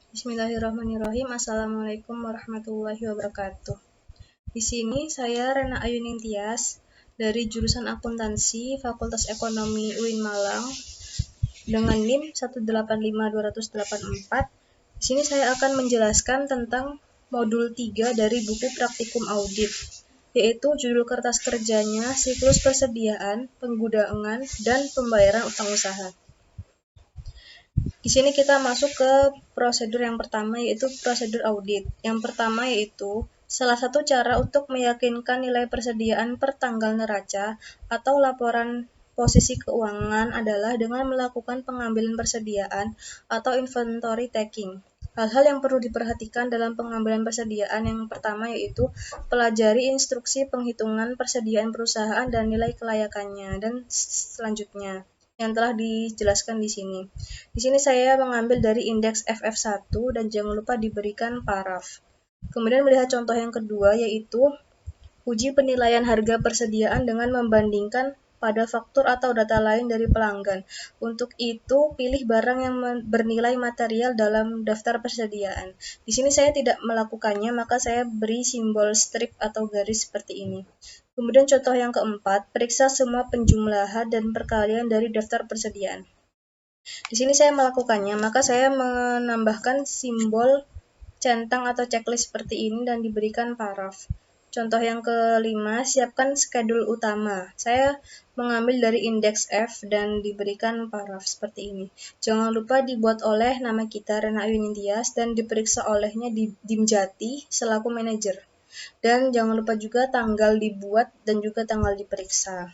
Bismillahirrahmanirrahim. Assalamualaikum warahmatullahi wabarakatuh. Di sini saya Rena Ayuning Tias dari jurusan Akuntansi Fakultas Ekonomi UIN Malang dengan NIM 1852084. Di sini saya akan menjelaskan tentang modul 3 dari buku Praktikum Audit, yaitu judul kertas kerjanya siklus persediaan, penggunaan, dan pembayaran utang usaha. Di sini kita masuk ke prosedur yang pertama, yaitu prosedur audit. Yang pertama yaitu salah satu cara untuk meyakinkan nilai persediaan per tanggal neraca atau laporan posisi keuangan adalah dengan melakukan pengambilan persediaan atau inventory taking. Hal-hal yang perlu diperhatikan dalam pengambilan persediaan yang pertama yaitu pelajari instruksi penghitungan persediaan perusahaan dan nilai kelayakannya, dan selanjutnya yang telah dijelaskan di sini. Di sini saya mengambil dari indeks FF1 dan jangan lupa diberikan paraf. Kemudian melihat contoh yang kedua yaitu uji penilaian harga persediaan dengan membandingkan pada faktur atau data lain dari pelanggan. Untuk itu, pilih barang yang bernilai material dalam daftar persediaan. Di sini saya tidak melakukannya, maka saya beri simbol strip atau garis seperti ini. Kemudian contoh yang keempat, periksa semua penjumlahan dan perkalian dari daftar persediaan. Di sini saya melakukannya, maka saya menambahkan simbol centang atau checklist seperti ini dan diberikan paraf. Contoh yang kelima, siapkan skedul utama. Saya mengambil dari indeks F dan diberikan paraf seperti ini. Jangan lupa dibuat oleh nama kita Rena Ayuning Tias dan diperiksa olehnya di Dimjati selaku manajer. Dan jangan lupa juga tanggal dibuat dan juga tanggal diperiksa.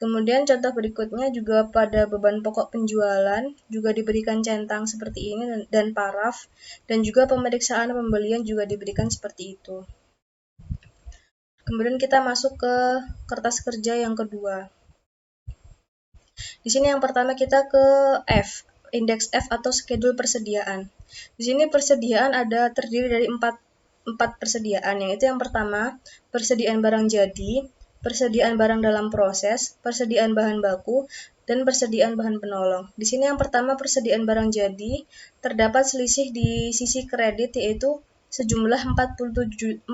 Kemudian contoh berikutnya juga pada beban pokok penjualan juga diberikan centang seperti ini dan paraf, dan juga pemeriksaan pembelian juga diberikan seperti itu. Kemudian kita masuk ke kertas kerja yang kedua. Di sini yang pertama kita ke F, indeks F atau skedul persediaan. Di sini persediaan ada terdiri dari empat persediaan, yaitu yang pertama persediaan barang jadi, persediaan barang dalam proses, persediaan bahan baku, dan persediaan bahan penolong. Di sini yang pertama persediaan barang jadi, terdapat selisih di sisi kredit yaitu sejumlah 47.730.000.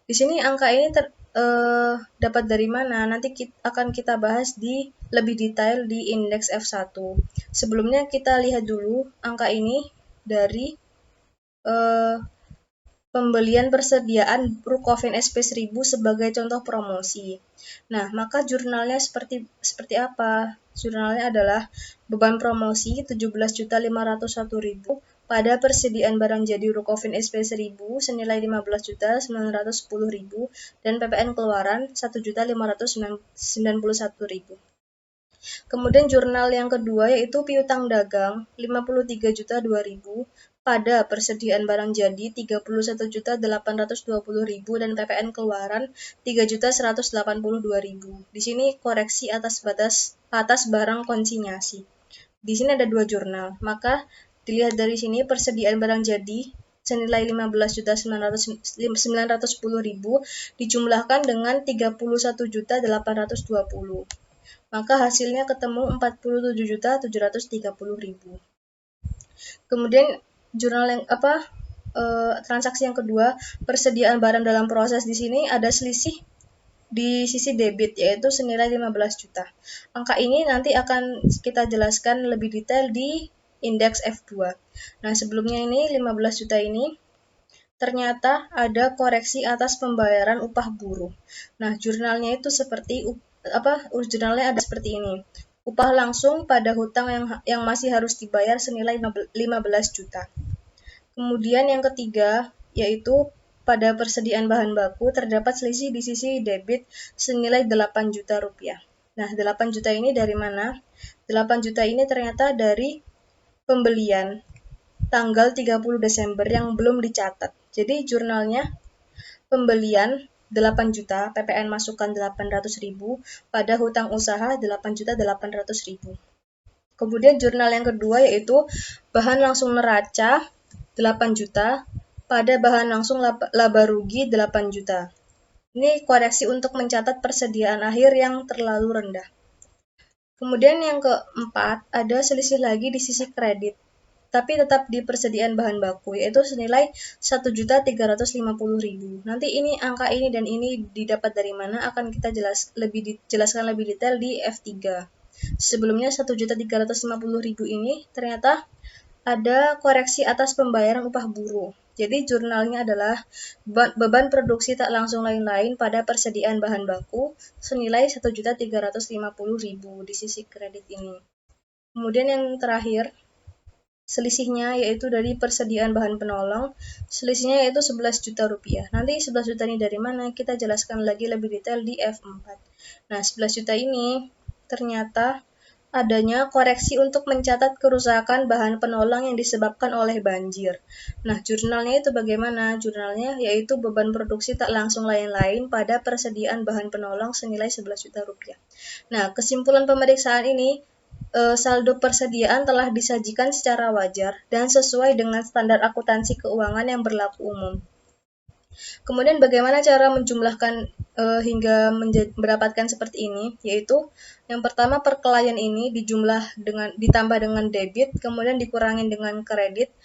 Di sini angka ini dapat dari mana? Nanti akan kita bahas di lebih detail di indeks F1. Sebelumnya kita lihat dulu angka ini dari pembelian persediaan Rukofin SP1000 sebagai contoh promosi. Nah, maka jurnalnya seperti apa? Jurnalnya adalah beban promosi 17.501.000 pada persediaan barang jadi Rukofin SP1000 senilai 15.910.000 dan PPN keluaran 1.591.000. Kemudian jurnal yang kedua yaitu piutang dagang 53.002.000 pada persediaan barang jadi 31.820.000 dan PPN keluaran 3.182.000. Di sini koreksi atas barang konsinyasi. Di sini ada dua jurnal, maka dilihat dari sini persediaan barang jadi senilai 15.910.000 dijumlahkan dengan 31.820. Maka hasilnya ketemu 47.730.000. Kemudian jurnal yang transaksi yang kedua, persediaan barang dalam proses. Di sini ada selisih di sisi debit yaitu senilai 15 juta. Angka ini nanti akan kita jelaskan lebih detail di indeks F2. Nah, sebelumnya ini 15 juta ini ternyata ada koreksi atas pembayaran upah buruh. Nah, jurnalnya itu jurnalnya ada seperti ini. Upah langsung pada hutang yang masih harus dibayar senilai 15 juta. Kemudian yang ketiga yaitu pada persediaan bahan baku terdapat selisih di sisi debit senilai 8 juta rupiah. Nah, 8 juta ini dari mana? 8 juta ini ternyata dari pembelian tanggal 30 Desember yang belum dicatat. Jadi jurnalnya pembelian 8 juta, PPN masukkan 800.000, pada hutang usaha 8.800.000. Kemudian jurnal yang kedua yaitu bahan langsung neraca 8 juta, pada bahan langsung laba rugi 8 juta. Ini koreksi untuk mencatat persediaan akhir yang terlalu rendah. Kemudian yang keempat, ada selisih lagi di sisi kredit, tapi tetap di persediaan bahan baku, yaitu senilai 1.350.000. Nanti ini angka ini dan ini didapat dari mana akan kita jelaskan lebih detail di F3. Sebelumnya 1.350.000 ini ternyata ada koreksi atas pembayaran upah buruh. Jadi jurnalnya adalah beban produksi tak langsung lain-lain pada persediaan bahan baku senilai 1.350.000 di sisi kredit ini. Kemudian yang terakhir, selisihnya yaitu dari persediaan bahan penolong, selisihnya yaitu 11 juta rupiah. Nanti 11 juta ini dari mana? Kita jelaskan lagi lebih detail di F4. Nah, 11 juta ini ternyata adanya koreksi untuk mencatat kerusakan bahan penolong yang disebabkan oleh banjir. Nah, jurnalnya itu bagaimana? Jurnalnya yaitu beban produksi tak langsung lain-lain pada persediaan bahan penolong senilai 11 juta rupiah. Nah, kesimpulan pemeriksaan ini, saldo persediaan telah disajikan secara wajar dan sesuai dengan standar akuntansi keuangan yang berlaku umum. Kemudian bagaimana cara menjumlahkan hingga mendapatkan seperti ini, yaitu yang pertama per klien ini ditambah dengan debit, kemudian dikurangin dengan kredit,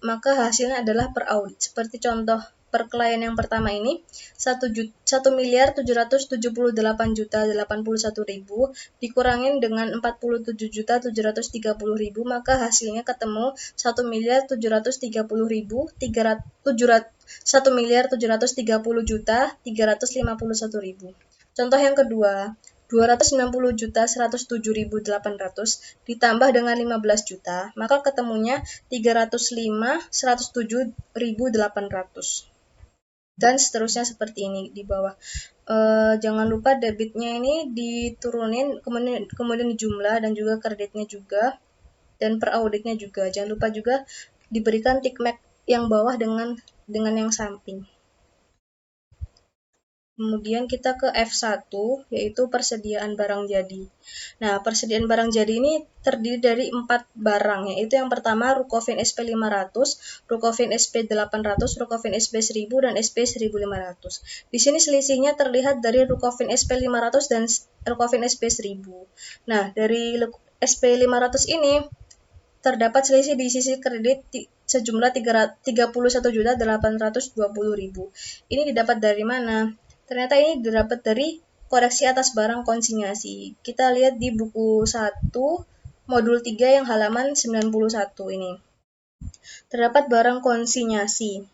maka hasilnya adalah per audit. Seperti contoh per klien yang pertama ini 1.778.081.000 dikurangin dengan 47.730.000, maka hasilnya ketemu 1.730.351.351.351.000. Contoh yang kedua, 290.107.800 ditambah dengan 15 juta, maka ketemunya 305.107.800. Dan seterusnya seperti ini di bawah. Jangan lupa debitnya ini diturunin, kemudian dijumlah dan juga kreditnya juga, dan per auditnya juga. Jangan lupa juga diberikan tick mark yang bawah dengan yang samping. Kemudian kita ke F1, yaitu persediaan barang jadi. Nah, persediaan barang jadi ini terdiri dari 4 barang, yaitu yang pertama Rukofin SP 500, Rukofin SP 800, Rukofin SP 1000, dan SP 1500. Di sini selisihnya terlihat dari Rukofin SP 500 dan Rukofin SP 1000. Nah, dari SP 500 ini terdapat selisih di sisi kredit sejumlah 31.820.000. Ini didapat dari mana? Ternyata ini didapat dari koreksi atas barang konsinyasi. Kita lihat di buku 1, modul 3 yang halaman 91 ini. Terdapat barang konsinyasi.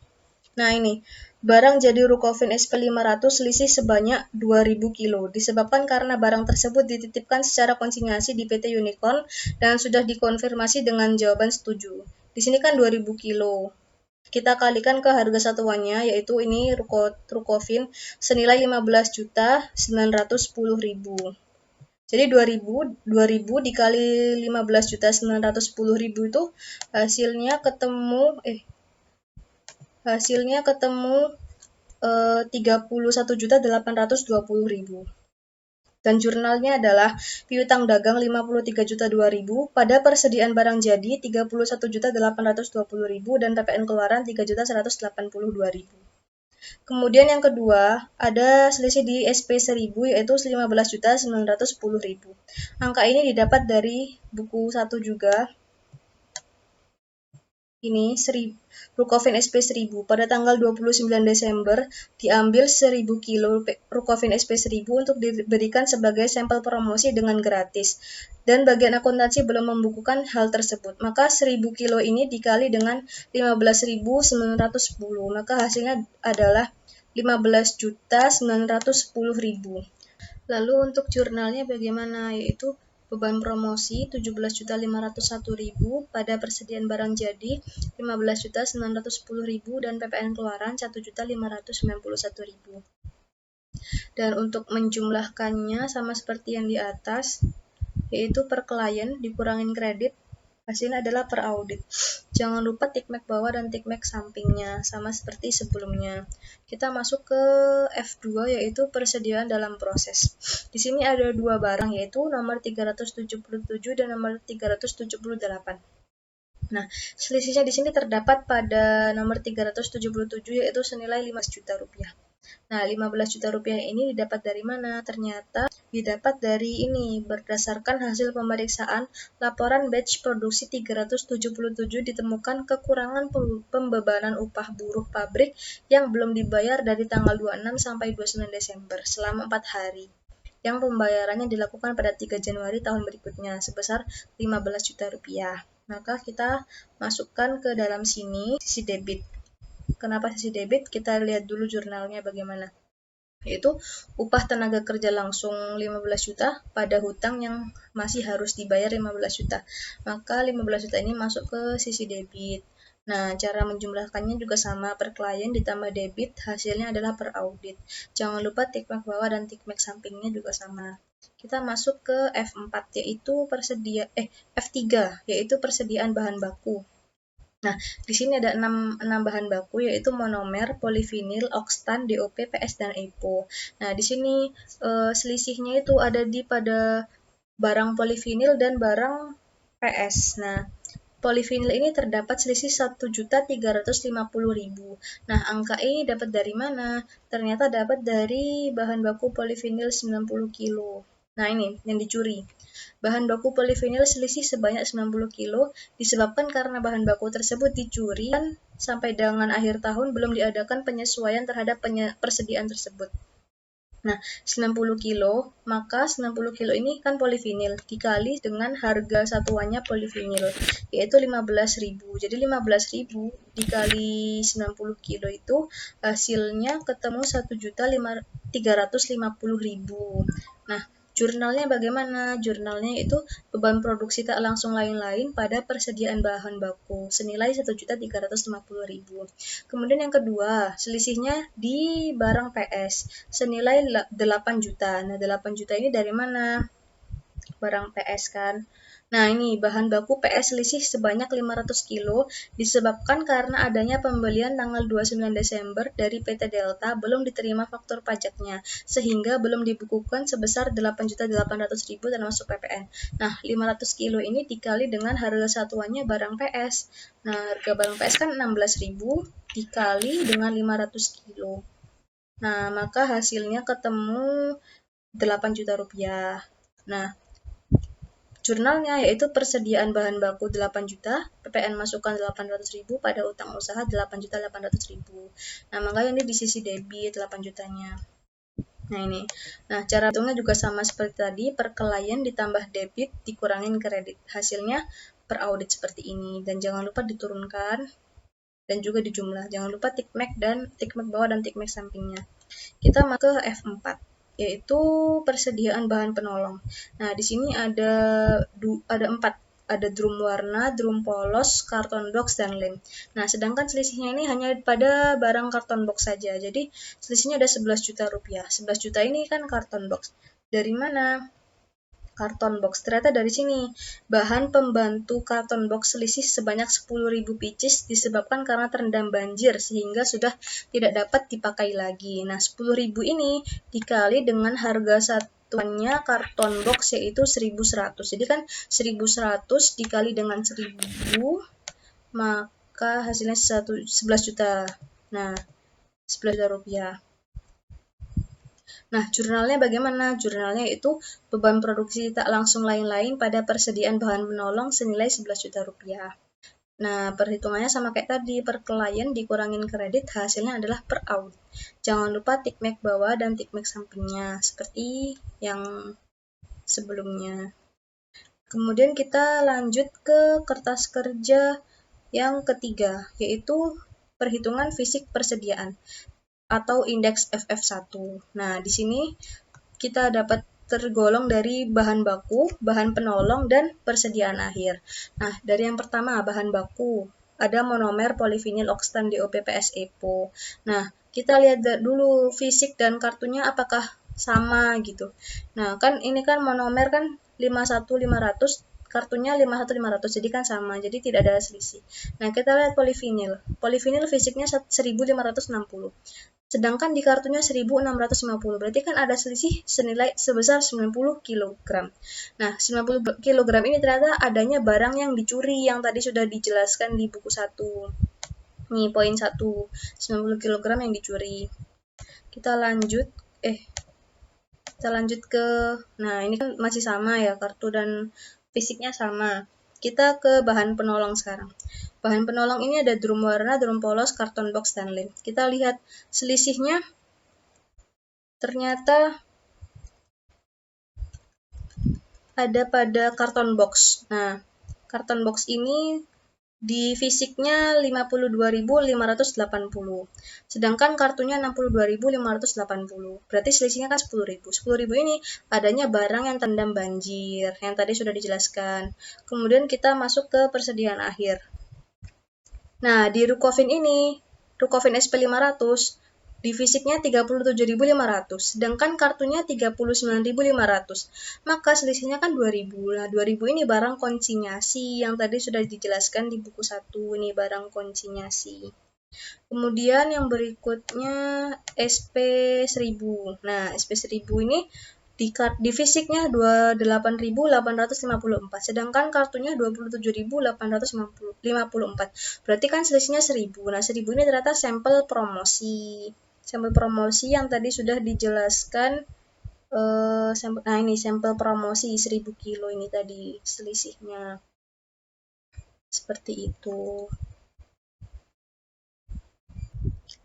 Nah, ini barang jadi Rukofin SP 500 selisih sebanyak 2.000 kilo, disebabkan karena barang tersebut dititipkan secara konsinyasi di PT Unicorn dan sudah dikonfirmasi dengan jawaban setuju. Di sini kan 2.000 kilo. Kita kalikan ke harga satuannya, yaitu ini Rukofin senilai 15.910.000. Jadi 2000 dikali 15.910.000 itu hasilnya ketemu 31.820.000. Dan jurnalnya adalah piutang dagang 53.002.000, pada persediaan barang jadi 31.820.000, dan PPN keluaran 3.182.000. Kemudian yang kedua, ada selisih di SP 1000 yaitu 15.910.000. Angka ini didapat dari buku 1 juga. Ini Rukofin SP 1000 pada tanggal 29 Desember diambil 1000 kilo Rukofin SP 1000 untuk diberikan sebagai sampel promosi dengan gratis, dan bagian akuntansi belum membukukan hal tersebut. Maka 1000 kilo ini dikali dengan 15.910, maka hasilnya adalah 15.910.000. Lalu untuk jurnalnya bagaimana, yaitu beban promosi 17.501.000 pada persediaan barang jadi 15.910.000, dan PPN keluaran 1.591.000. Dan untuk menjumlahkannya sama seperti yang di atas, yaitu per klien dikurangin kredit, hasilnya adalah per audit. Jangan lupa tick mark bawah dan tick mark sampingnya, sama seperti sebelumnya. Kita masuk ke F2, yaitu persediaan dalam proses. Di sini ada 2 barang, yaitu nomor 377 dan nomor 378. Nah, selisihnya di sini terdapat pada nomor 377, yaitu senilai 5 juta rupiah. Nah, 15 juta rupiah ini didapat dari mana? Ternyata didapat dari ini, berdasarkan hasil pemeriksaan laporan batch produksi 377 ditemukan kekurangan pembebanan upah buruh pabrik yang belum dibayar dari tanggal 26 sampai 29 Desember selama 4 hari. Yang pembayarannya dilakukan pada 3 Januari tahun berikutnya sebesar 15 juta rupiah. Maka kita masukkan ke dalam sini sisi debit. Kenapa sisi debit? Kita lihat dulu jurnalnya bagaimana. Yaitu upah tenaga kerja langsung 15 juta pada hutang yang masih harus dibayar 15 juta. Maka 15 juta ini masuk ke sisi debit. Nah, cara menjumlahkannya juga sama, per klien ditambah debit, hasilnya adalah per audit. Jangan lupa tikmek bawah dan tikmek sampingnya juga sama. Kita masuk ke F4 yaitu F3 yaitu persediaan bahan baku. Nah, di sini ada 6 bahan baku yaitu monomer, polivinil, oxtan, DOP, PS, dan EPO. Nah, di sini selisihnya itu ada pada barang polivinil dan barang PS. Nah, polivinil ini terdapat selisih 1.350.000. Nah, angka ini dapat dari mana? Ternyata dapat dari bahan baku polivinil 90 kilo. Nah, ini yang dicuri. Bahan baku polivinil selisih sebanyak 90 kilo disebabkan karena bahan baku tersebut dicuri dan sampai dengan akhir tahun belum diadakan penyesuaian terhadap persediaan tersebut. Nah, 90 kilo, maka 90 kilo ini kan polivinil dikali dengan harga satuannya polivinil, yaitu 15.000. Jadi 15.000 dikali 90 kilo itu hasilnya ketemu 1.350.000. Nah, jurnalnya bagaimana? Jurnalnya itu beban produksi tak langsung lain-lain pada persediaan bahan baku senilai 1.350.000. Kemudian yang kedua, selisihnya di barang PS senilai 8 juta. Nah, 8 juta ini dari mana? Barang PS kan. Nah, ini bahan baku PS selisih sebanyak 500 kilo disebabkan karena adanya pembelian tanggal 29 Desember dari PT Delta belum diterima faktur pajaknya, sehingga belum dibukukan sebesar 8.800.000 termasuk PPN. Nah, 500 kilo ini dikali dengan harga satuannya barang PS. Nah, harga barang PS kan 16.000 dikali dengan 500 kilo. Nah, maka hasilnya ketemu 8 juta rupiah. Nah, jurnalnya yaitu persediaan bahan baku 8 juta, PPN masukkan 800.000 pada utang usaha 8.800.000. Nah, makanya ini di sisi debit 8 jutanya. Nah, ini. Nah, cara hitungnya juga sama seperti tadi, per klien ditambah debit dikurangin kredit. Hasilnya per audit seperti ini. Dan jangan lupa diturunkan dan juga dijumlah. Jangan lupa tikmek bawah dan tikmek sampingnya. Kita masuk ke F4, yaitu persediaan bahan penolong. Nah, di sini ada 4. Ada drum warna, drum polos, karton box, dan lem. Nah, sedangkan selisihnya ini hanya pada barang karton box saja. Jadi, selisihnya ada 11 juta rupiah. 11 juta ini kan karton box. Dari mana? Karton box. Ternyata dari sini, bahan pembantu karton box selisih sebanyak 10.000 pieces disebabkan karena terendam banjir sehingga sudah tidak dapat dipakai lagi. Nah, 10.000 ini dikali dengan harga satuannya karton box yaitu 1.100. Jadi kan 1.100 dikali dengan 1.000 maka hasilnya 11 juta. Nah, 11 juta rupiah. Nah, jurnalnya bagaimana? Jurnalnya itu beban produksi tak langsung lain-lain pada persediaan bahan penolong senilai 11 juta rupiah. Nah, perhitungannya sama kayak tadi, per klien dikurangin kredit, hasilnya adalah per audit. Jangan lupa tikmek bawah dan tikmek sampingnya, seperti yang sebelumnya. Kemudian kita lanjut ke kertas kerja yang ketiga, yaitu perhitungan fisik persediaan atau indeks FF1. Nah, di sini kita dapat tergolong dari bahan baku, bahan penolong, dan persediaan akhir. Nah, dari yang pertama, bahan baku. Ada monomer, polivinil, oxtan, DOP, PS, EPO. Nah, kita lihat dulu fisik dan kartunya apakah sama gitu. Nah, kan ini kan monomer kan 51.500, kartunya 51.500, jadi kan sama, jadi tidak ada selisih. Nah, kita lihat polivinil. Polivinil fisiknya 1.560. Sedangkan di kartunya 1.650, berarti kan ada selisih sebesar 90 kg. Nah, 90 kg ini ternyata adanya barang yang dicuri yang tadi sudah dijelaskan di buku 1. Nih, poin 1, 90 kg yang dicuri. Kita lanjut ke, nah ini kan masih sama ya, kartu dan fisiknya sama. Kita ke bahan penolong sekarang. Bahan penolong ini ada drum warna, drum polos, karton box, dan lem. Kita lihat selisihnya ternyata ada pada karton box. Nah, karton box ini di fisiknya 52.580. Sedangkan kartunya 62.580. Berarti selisihnya kan 10.000. 10.000 ini adanya barang yang terendam banjir, yang tadi sudah dijelaskan. Kemudian kita masuk ke persediaan akhir. Nah, di Rukovin ini, Rukovin SP500, di fisiknya 37.500, sedangkan kartunya 39.500. Maka selisihnya kan 2.000. Nah, 2.000 ini barang konsinyasi yang tadi sudah dijelaskan di buku 1, ini barang konsinyasi. Kemudian yang berikutnya SP1000. Nah, SP1000 ini di fisiknya 28.854, sedangkan kartunya 27.854. Berarti kan selisihnya 1.000. Nah, 1.000 ini ternyata sampel promosi. Sampel promosi yang tadi sudah dijelaskan. Nah, ini sampel promosi 1.000 kilo ini tadi selisihnya. Seperti itu.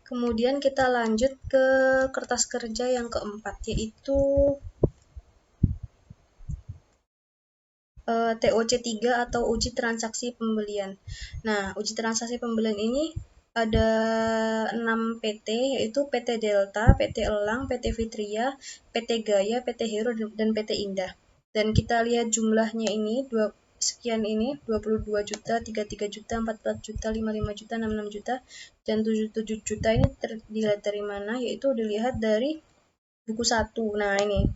Kemudian kita lanjut ke kertas kerja yang keempat, yaitu TOC3 atau uji transaksi pembelian. Nah, uji transaksi pembelian ini ada 6 PT, yaitu PT Delta, PT Elang, PT Fitria, PT Gaya, PT Hero, dan PT Indah. Dan kita lihat jumlahnya ini, sekian ini, 22 juta, 33 juta, 44 juta, 55 juta, 66 juta, dan 77 juta ini dilihat dari mana? Yaitu dilihat dari buku 1. Nah, ini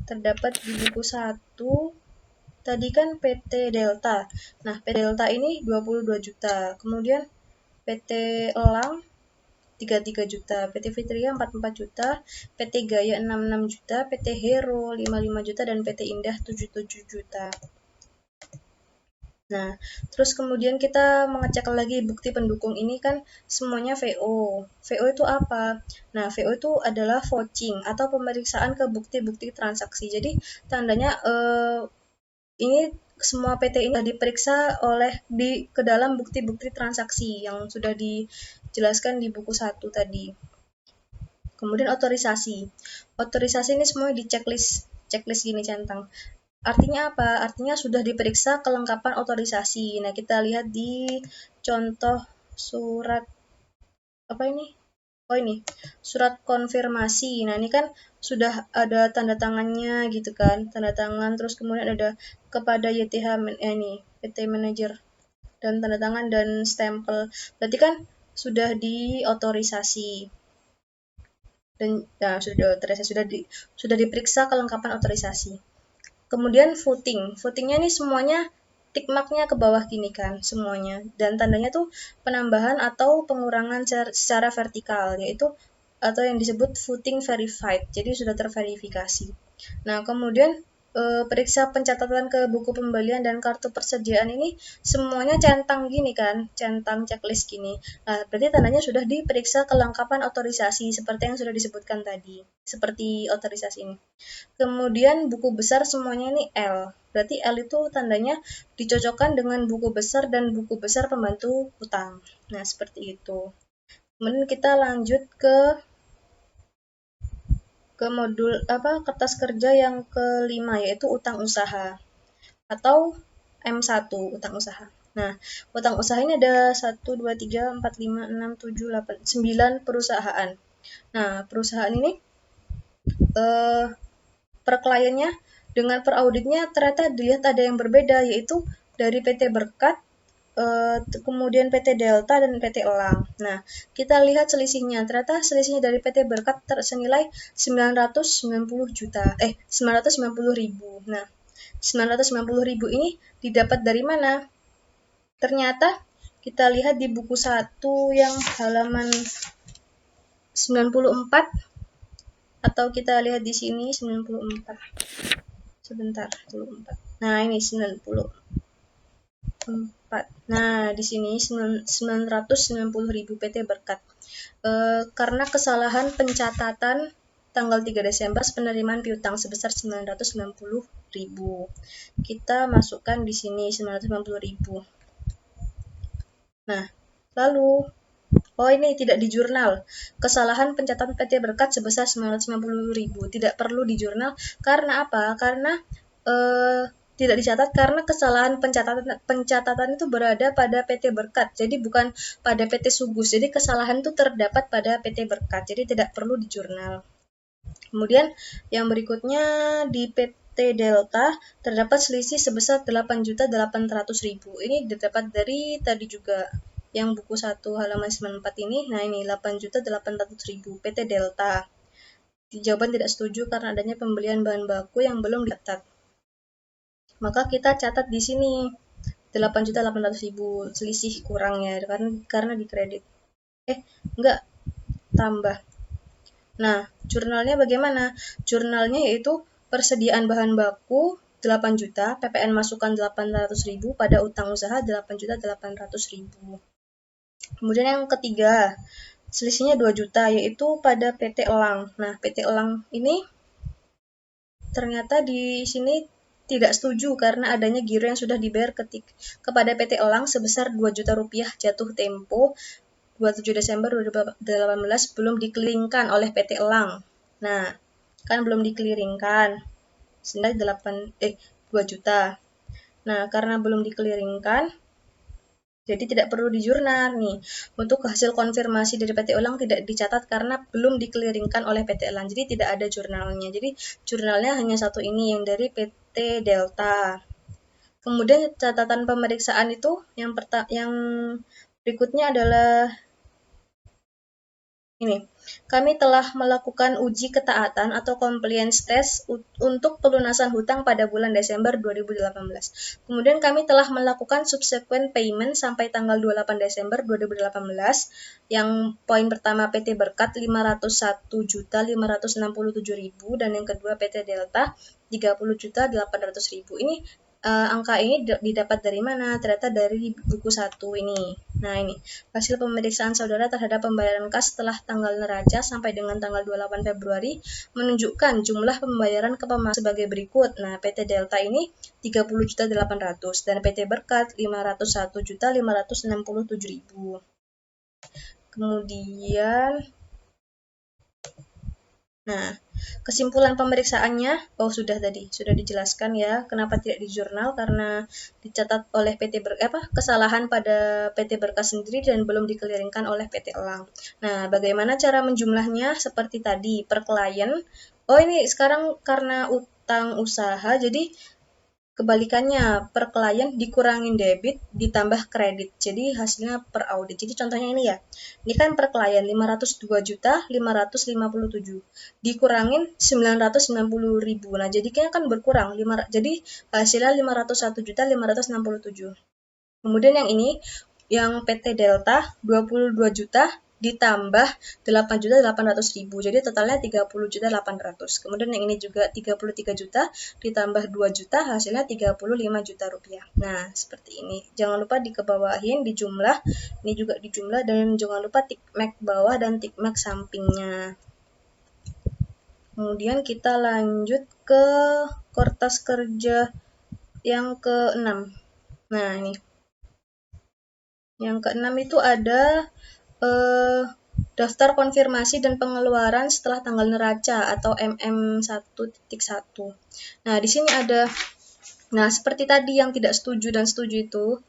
terdapat di buku 1. Tadi kan PT Delta. Nah, PT Delta ini 22 juta. Kemudian PT Elang 33 juta, PT Fitria 44 juta, PT Gaya 66 juta, PT Hero 55 juta, dan PT Indah 77 juta. Nah, terus kemudian kita mengecek lagi bukti pendukung ini kan semuanya VO. VO itu apa? Nah, VO itu adalah vouching atau pemeriksaan ke bukti-bukti transaksi. Jadi, tandanya ini semua PT ini diperiksa ke dalam bukti-bukti transaksi yang sudah dijelaskan di buku 1 tadi. Kemudian otorisasi. Otorisasi ini semua di checklist gini centang. Artinya apa? Artinya sudah diperiksa kelengkapan otorisasi. Nah, kita lihat di contoh surat apa ini? Oh, ini surat konfirmasi. Nah, ini kan sudah ada tanda tangannya gitu kan, tanda tangan, terus kemudian ada kepada YTH ini PT Manager, dan tanda tangan dan stempel. Berarti kan sudah diotorisasi. Dan nah, sudah diperiksa kelengkapan otorisasi. Kemudian footingnya ini semuanya tick marknya ke bawah gini kan semuanya, dan tandanya tuh penambahan atau pengurangan secara vertikal, yaitu atau yang disebut footing verified, jadi sudah terverifikasi. Nah, kemudian periksa pencatatan ke buku pembelian dan kartu persediaan ini semuanya centang gini kan, centang checklist gini. Nah, berarti tandanya sudah diperiksa kelengkapan otorisasi seperti yang sudah disebutkan tadi, seperti otorisasi ini. Kemudian buku besar semuanya ini L. Berarti L itu tandanya dicocokkan dengan buku besar dan buku besar pembantu utang. Nah, seperti itu. Kemudian kita lanjut ke modul kertas kerja yang kelima, yaitu utang usaha atau M1, utang usaha. Nah, utang usaha ini ada 1, 2, 3, 4, 5, 6, 7, 8, 9 perusahaan. Nah, perusahaan ini per kliennya dengan per auditnya ternyata dilihat ada yang berbeda, yaitu dari PT Berkat, kemudian PT Delta, dan PT Elang. Nah, kita lihat selisihnya. Ternyata selisihnya dari PT Berkat senilai 990.000. Nah, 990.000 ini didapat dari mana? Ternyata kita lihat di buku 1 yang halaman 94, atau kita lihat di sini 94. Sebentar, 94. Nah, ini 94. Nah, di sini 990.000 PT Berkat. Karena kesalahan pencatatan tanggal 3 Desember penerimaan piutang sebesar 990.000. Kita masukkan di sini 990.000. Nah, lalu ini tidak di jurnal. Kesalahan pencatatan PT Berkat sebesar 990.000. Tidak perlu di jurnal. Karena apa? Karena tidak dicatat karena kesalahan pencatatan itu berada pada PT Berkat. Jadi bukan pada PT Sugus. Jadi kesalahan itu terdapat pada PT Berkat. Jadi tidak perlu di jurnal. Kemudian yang berikutnya di PT Delta terdapat selisih sebesar 8.800.000. Ini didapat dari tadi juga yang buku 1 halaman 94 ini. Nah, ini 8.800.000 PT Delta. Jawaban tidak setuju karena adanya pembelian bahan baku yang belum dicatat. Maka kita catat di sini 8.800.000 selisih kurangnya karena dikredit. Enggak, tambah. Nah, jurnalnya bagaimana? Jurnalnya yaitu persediaan bahan baku 8 juta, PPN masukan 800.000, pada utang usaha 8.800.000. Kemudian yang ketiga, selisihnya 2 juta, yaitu pada PT Elang. Nah, PT Elang ini ternyata di sini tidak setuju karena adanya giro yang sudah dibayar kepada PT Elang sebesar 2 juta rupiah jatuh tempo 27 Desember 2018 belum dikeliringkan oleh PT Elang. Nah, kan belum dikeliringkan. Senilai 2 juta. Nah, karena belum dikeliringkan, jadi tidak perlu di jurnal nih. Untuk hasil konfirmasi dari PT Elang tidak dicatat karena belum dikeliringkan oleh PT Elang. Jadi tidak ada jurnalnya. Jadi jurnalnya hanya satu ini yang dari PT Delta. Kemudian catatan pemeriksaan itu yang berikutnya adalah ini. Kami telah melakukan uji ketaatan atau compliance test untuk pelunasan hutang pada bulan Desember 2018. Kemudian kami telah melakukan subsequent payment sampai tanggal 28 Desember 2018. Yang poin pertama PT Berkat 501.567.000 dan yang kedua PT Delta 30.800.000. Ini angka ini didapat dari mana? Ternyata dari buku 1 ini. Nah, ini hasil pemeriksaan saudara terhadap pembayaran kas setelah tanggal neraca sampai dengan tanggal 28 Februari menunjukkan jumlah pembayaran ke pemasukan sebagai berikut. Nah, PT Delta ini 30.800 dan PT Berkat 501.567.000. Kemudian kesimpulan pemeriksaannya, sudah dijelaskan ya, kenapa tidak di jurnal, karena dicatat oleh kesalahan pada PT Berkas sendiri dan belum dikeliringkan oleh PT Elang. Nah, bagaimana cara menjumlahnya? Seperti tadi, per klien. Ini sekarang karena utang usaha, jadi kebalikannya, per klien dikurangin debit ditambah kredit. Jadi hasilnya per audit. Jadi contohnya ini ya. Ini kan per klien 502.557 dikurangin 990.000. Nah, jadinya kan berkurang. Jadi hasilnya 501.567. Kemudian yang ini yang PT Delta 22 juta ditambah 8.800.000. Jadi totalnya 30.800. Kemudian yang ini juga 33 juta ditambah 2 juta hasilnya 35 juta rupiah. Nah, seperti ini. Jangan lupa dikebawahin, dijumlah. Ini juga dijumlah dan jangan lupa tick mark bawah dan tick mark sampingnya. Kemudian kita lanjut ke kertas kerja yang ke-6. Nah, ini. Yang ke-6 itu ada daftar konfirmasi dan pengeluaran setelah tanggal neraca atau MM1.1. Nah, di sini ada, seperti tadi yang tidak setuju dan setuju itu,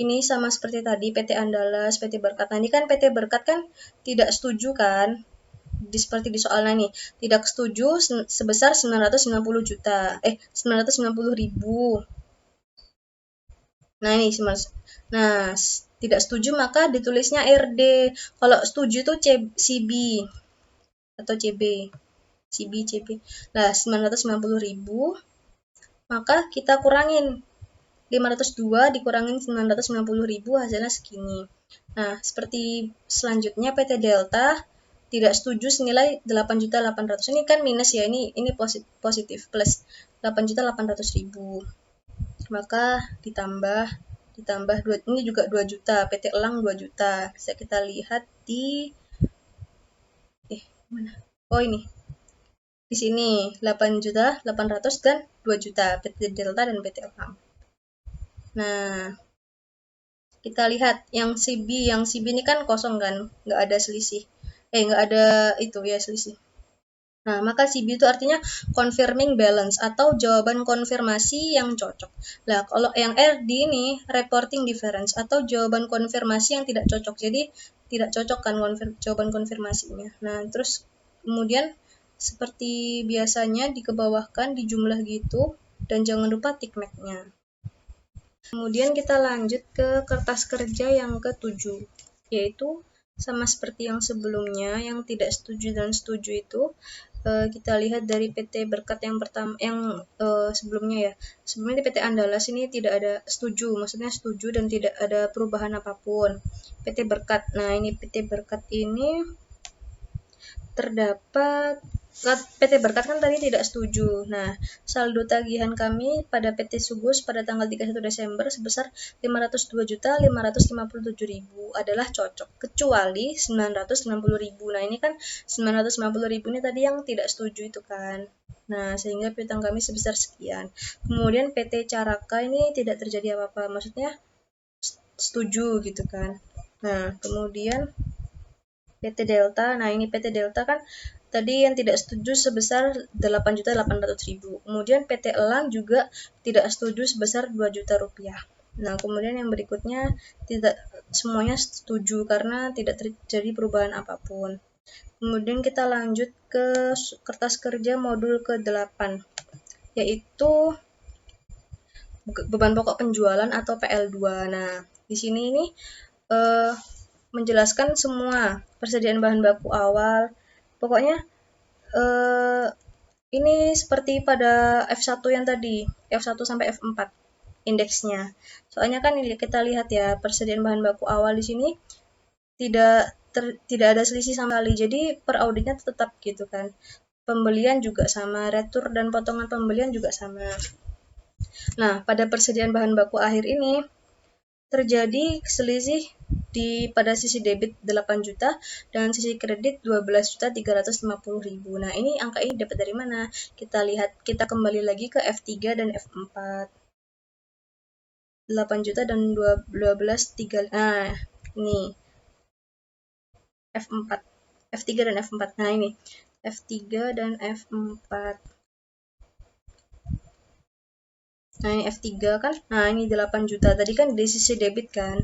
ini sama seperti tadi PT Andalas, PT Berkat. Nah, ini kan PT Berkat kan tidak setuju kan, seperti di soalnya nih, tidak setuju sebesar 990.000. Nah, ini tidak setuju maka ditulisnya RD. Kalau setuju itu CB atau CB. Nah, 990.000 maka kita kurangin 502 dikurangin 990.000 hasilnya segini. Nah, seperti selanjutnya PT Delta tidak setuju senilai 8.800. Ini kan minus ya, ini positif plus 8.800.000. Maka ditambah ini juga 2 juta, PT Elang 2 juta. Bisa kita lihat di Mana? Oh ini. Di sini 8.800.000 dan 2 juta PT Delta dan PT Elham. Nah, kita lihat yang CB ini kan kosong kan, nggak ada selisih. Nggak ada itu ya selisih. Nah, maka CB itu artinya confirming balance atau jawaban konfirmasi yang cocok. Nah, kalau yang RD ini reporting difference atau jawaban konfirmasi yang tidak cocok. Jadi, tidak cocok kan jawaban konfirmasinya. Nah, terus kemudian seperti biasanya dikebawahkan di jumlah gitu dan jangan lupa tick mark-nya. Kemudian kita lanjut ke kertas kerja yang ke-7, yaitu sama seperti yang sebelumnya, yang tidak setuju dan setuju itu kita lihat dari PT Berkat yang pertama, yang sebelumnya ya. Sebelumnya di PT Andalas ini tidak ada setuju, maksudnya setuju dan tidak ada perubahan apapun. PT Berkat, nah ini PT Berkat ini terdapat PT Berkat kan tadi tidak setuju. Nah, saldo tagihan kami pada PT Sugus pada tanggal 31 Desember sebesar 502.557.000 adalah cocok, kecuali 990.000. Nah, ini kan 990.000 ini tadi yang tidak setuju itu kan. Nah, sehingga piutang kami sebesar sekian. Kemudian PT Caraka ini tidak terjadi apa-apa, maksudnya setuju gitu kan. Nah, kemudian PT Delta. Nah, ini PT Delta kan tadi yang tidak setuju sebesar 8.800.000. Kemudian PT Elang juga tidak setuju sebesar 2 juta rupiah. Nah, kemudian yang berikutnya tidak semuanya setuju karena tidak terjadi perubahan apapun. Kemudian kita lanjut ke kertas kerja modul ke-8, yaitu beban pokok penjualan atau PL2. Nah, di sini ini menjelaskan semua persediaan bahan baku awal. Pokoknya ini seperti pada F1 yang tadi, F1 sampai F4 indeksnya. Soalnya kan kita lihat ya, persediaan bahan baku awal di sini tidak ada selisih sama sekali. Jadi per auditnya tetap gitu kan. Pembelian juga sama, retur dan potongan pembelian juga sama. Nah, pada persediaan bahan baku akhir ini terjadi selisih pada sisi debit 8 juta dan sisi kredit 12.350.000. Nah, ini angka ini dapat dari mana? Kita lihat, kita kembali lagi ke F3 dan F4. 8 juta dan 12.3. Nah, ini F4. F3 dan F4. Nah, ini F3 dan F4. Nah, ini F3 kan. Nah, ini 8 juta. Tadi kan di sisi debit kan.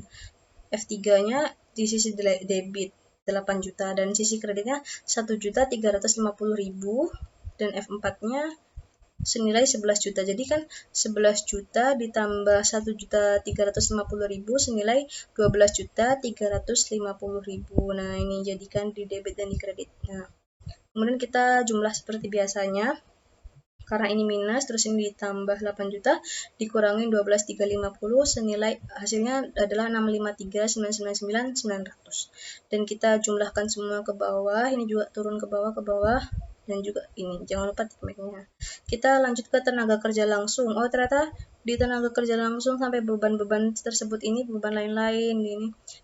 F3-nya di sisi debit 8 juta dan sisi kreditnya 1.350.000 dan F4-nya senilai 11 juta. Jadi kan 11 juta ditambah 1.350.000 senilai 12.350.000. Nah, ini jadikan di debit dan di kredit. Nah, kemudian kita jumlah seperti biasanya. Karena ini minus, terus ini ditambah 8 juta, dikurangin 12.350, senilai hasilnya adalah 653.999.900. Dan kita jumlahkan semua ke bawah, ini juga turun ke bawah, dan juga ini. Jangan lupa tick mark-nya. Kita lanjut ke tenaga kerja langsung. Oh, ternyata di tenaga kerja langsung sampai beban-beban tersebut ini, beban lain-lain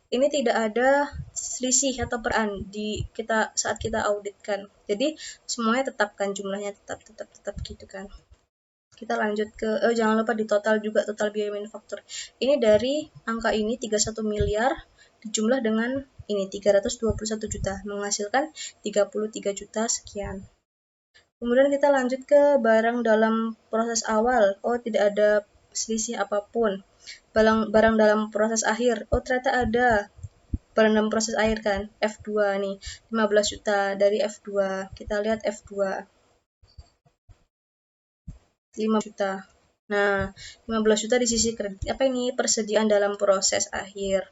ini tidak ada selisih atau peran di saat kita auditkan. Jadi semuanya tetap kan, jumlahnya tetap gitu kan. Kita lanjut ke jangan lupa di total juga, total biaya manufaktur. Ini dari angka ini 31 miliar dijumlah dengan ini 321 juta menghasilkan 33 juta sekian. Kemudian kita lanjut ke barang dalam proses awal. Oh, tidak ada selisih apapun. Barang dalam proses akhir. Oh, ternyata ada barang dalam proses akhir kan. F2 nih, 15 juta dari F2. Kita lihat F2. 5 juta. Nah, 15 juta di sisi kredit. Apa ini? Persediaan dalam proses akhir.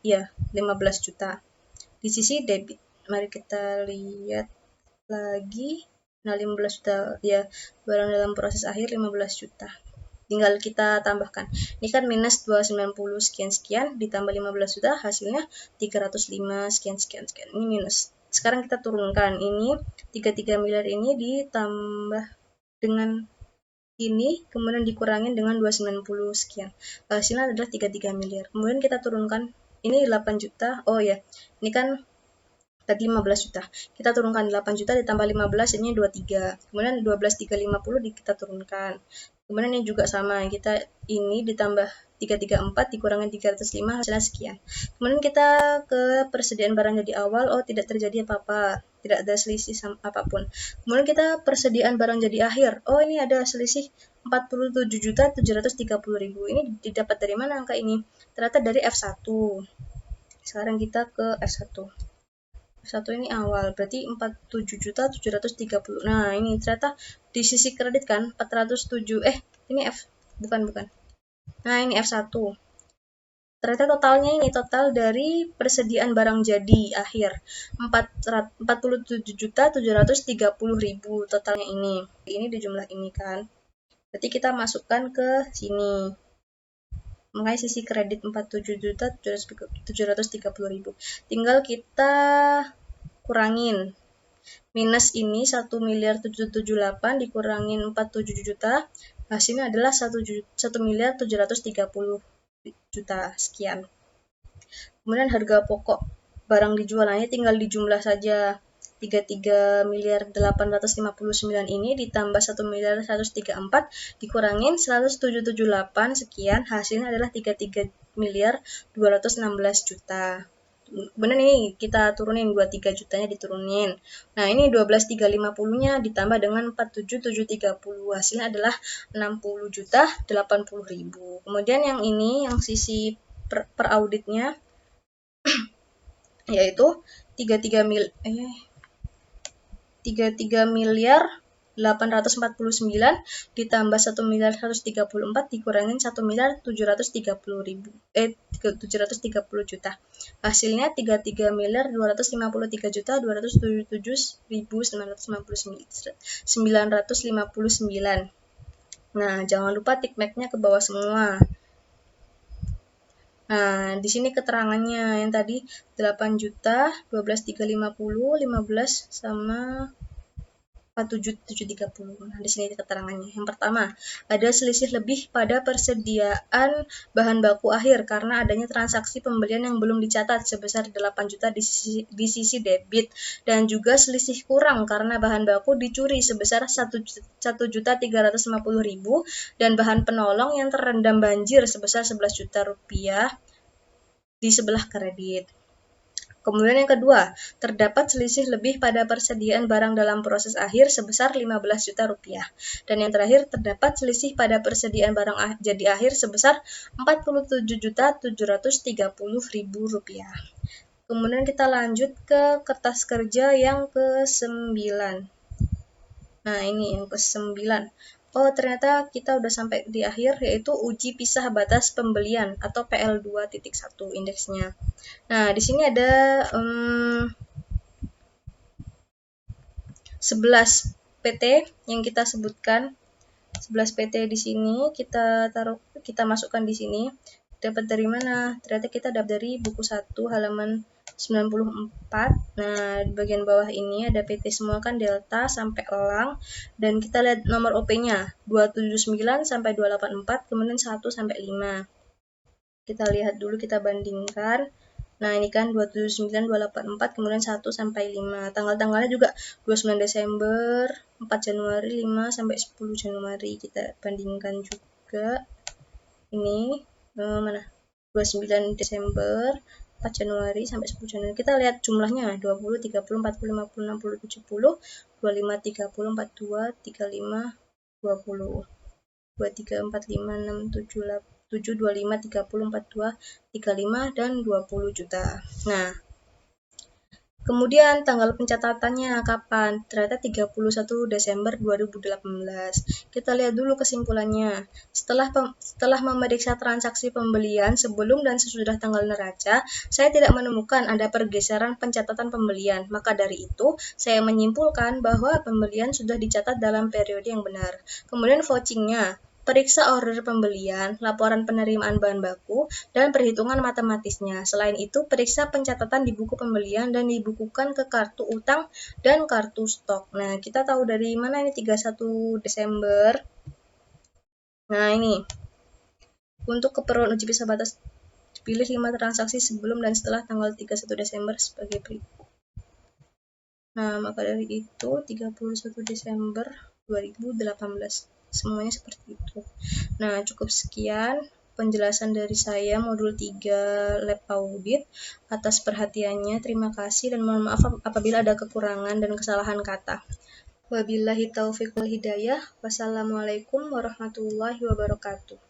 Iya, 15 juta. Di sisi debit. Mari kita lihat lagi. Nah, 15 juta ya, barang dalam proses akhir 15 juta. Tinggal kita tambahkan. Ini kan minus 290 sekian-sekian ditambah 15 juta, hasilnya 305 sekian-sekian. Ini minus. Sekarang kita turunkan. Ini 33 miliar ini ditambah dengan ini, kemudian dikurangin dengan 290 sekian. Hasilnya adalah 33 miliar. Kemudian kita turunkan. Ini 8 juta. Oh ya, ini kan tadi 15 juta. Kita turunkan 8 juta ditambah 15, ini 23. Kemudian 12.350 kita turunkan. Kemudian ini juga sama, kita ini ditambah 334 dikurangi 305 hasilnya sekian. Kemudian kita ke persediaan barang jadi awal, oh tidak terjadi apa-apa, tidak ada selisih apapun. Kemudian kita persediaan barang jadi akhir, oh ini ada selisih 47.730.000. Ini didapat dari mana angka ini? Ternyata dari F1. Sekarang kita ke F1. F1 ini awal, berarti 47.730. Nah, ini ternyata di sisi kredit kan 407. Ini bukan. Nah, ini F1. Ternyata totalnya ini total dari persediaan barang jadi akhir 47.730.000 totalnya ini. Ini di jumlah ini kan. Berarti kita masukkan ke sini. Makanya sisi kredit 47.730.000. Tinggal kita kurangin. Minus ini 1.778 dikurangin 47 juta. Hasilnya adalah 1.730.000 sekian. Kemudian harga pokok barang dijual, ini tinggal dijumlah saja. 33.859 ini ditambah 1.134 dikurangin 1.778 sekian, hasilnya adalah 33.216 juta. Kemudian ini kita turunin 23 jutanya diturunin. Nah, ini 12.350-nya ditambah dengan 47.730, hasilnya adalah 60.080.000. Kemudian yang ini yang sisi per auditnya yaitu 33 miliar 849 ditambah 1.134 dikurangin 1.730 juta. Hasilnya 33.257.277.959. Nah, jangan lupa tick mark-nya ke bawah semua. Nah, di sini keterangannya yang tadi 8 juta, 12.350, 15 sama 47.730. Nah, di sini keterangannya. Yang pertama, ada selisih lebih pada persediaan bahan baku akhir karena adanya transaksi pembelian yang belum dicatat sebesar 8 juta di sisi debit, dan juga selisih kurang karena bahan baku dicuri sebesar 1.350.000 dan bahan penolong yang terendam banjir sebesar 11 juta rupiah di sebelah kredit. Kemudian yang kedua, terdapat selisih lebih pada persediaan barang dalam proses akhir sebesar 15 juta rupiah. Dan yang terakhir, terdapat selisih pada persediaan barang jadi akhir sebesar 47.730.000 rupiah. Kemudian kita lanjut ke kertas kerja yang ke-9. Nah, ini yang ke-9. Oh, ternyata kita udah sampai di akhir, yaitu uji pisah batas pembelian atau PL2.1 indeksnya. Nah, di sini ada 11 PT yang kita sebutkan. 11 PT di sini kita masukkan di sini. Dapat dari mana? Ternyata kita dapat dari buku 1 halaman 94. Nah, di bagian bawah ini ada PT semua kan, delta sampai elang, dan kita lihat nomor OP-nya 279 sampai 284, kemudian 1 sampai 5. Kita lihat dulu, kita bandingkan. Nah, ini kan 279, 284, kemudian 1 sampai 5. Tanggal-tanggalnya juga 29 Desember, 4 Januari, 5 sampai 10 Januari. Kita bandingkan juga. Ini mana? 29 Desember, 4 Januari sampai 10 Januari. Kita lihat jumlahnya 20, 30, 40, 50, 60, 70, 25, 30, 42, 35, 20, 23, 45, 6, 7, 25, 30, 42, 35, dan 20 juta. Nah, kemudian tanggal pencatatannya kapan? Ternyata 31 Desember 2018. Kita lihat dulu kesimpulannya. Setelah memeriksa transaksi pembelian sebelum dan sesudah tanggal neraca, saya tidak menemukan ada pergeseran pencatatan pembelian. Maka dari itu, saya menyimpulkan bahwa pembelian sudah dicatat dalam periode yang benar. Kemudian vouchingnya. Periksa order pembelian, laporan penerimaan bahan baku, dan perhitungan matematisnya. Selain itu, periksa pencatatan di buku pembelian dan dibukukan ke kartu utang dan kartu stok. Nah, kita tahu dari mana ini 31 Desember. Nah, ini. Untuk keperluan uji pisah batas, pilih 5 transaksi sebelum dan setelah tanggal 31 Desember sebagai berikut. Nah, maka dari itu 31 Desember 2018. Semuanya seperti itu. Nah, cukup sekian penjelasan dari saya modul 3 lab audit. Atas perhatiannya, terima kasih dan mohon maaf apabila ada kekurangan dan kesalahan kata. Wabillahi taufiq wal hidayah. Wassalamualaikum warahmatullahi wabarakatuh.